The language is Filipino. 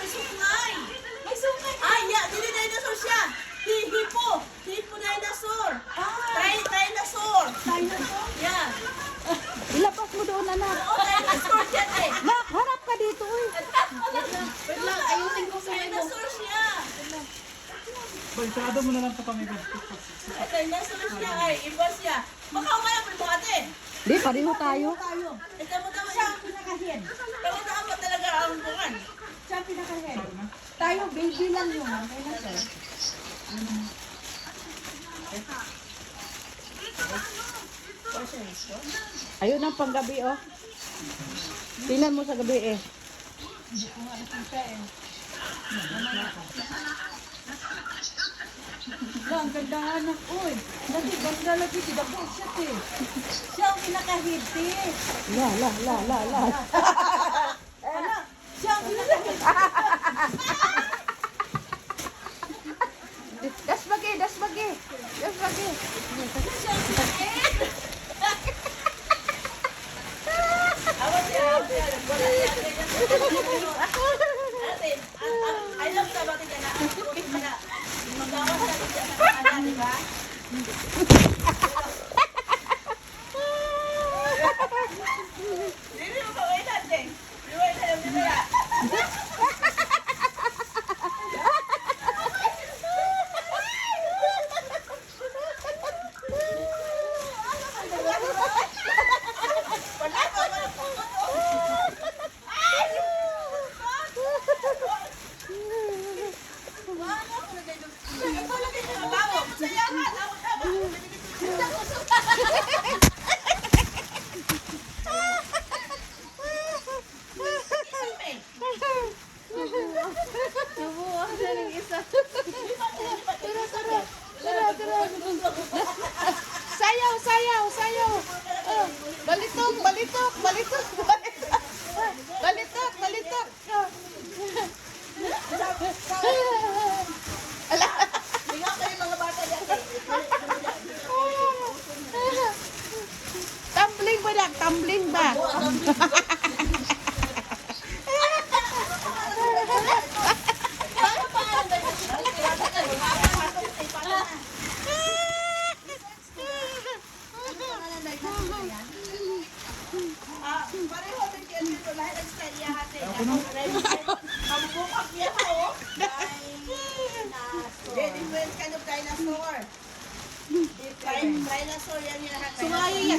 may sungay. May sungay. Ay, yeah, dili dinosaur siya. Hipo. Hipo dinosaur. Dinosaur. Dinosaur? Yeah. Ilabas mo doon, anak. Oo, dinosaur siya eh. Nak, harap ka dito, uy. Wait lang, ayusin ko sa dinosaur siya. Balsado mo na lang sa pamilya. Dinosaur siya ay, iba siya. Baka kaya mo ate. Di, pareho tayo. Ito mo tama siya. Pinakahead. Tama mo talaga ang bungan. Siya ang pinakahead. Tayo, baby lang yun. Okay na, sir. Ayun ang panggabi, oh. Tingnan mo sa gabi, eh. Ang ganda nga anak, uy. Dati, ganda lagi, tidabog siya, te. Siya ang pinakahead, te. La. Anak, siya ang pinakahead. Das bagi. Awas siya. Wala siya. Ate, I love sa batin na. Magawas na siya sa kanila, di ba? Hindi mo kawin natin. Liway na yung nila. Sayaw. Oh, balitok. Tingnan ko yung mga bata dyan. Tumbling ba? Pareho din siya dito. Lahat ang style niya hati. Mabubukak niya ako. Different kind of dinosaur. Dinosaur yan yung lahat. Sungayi.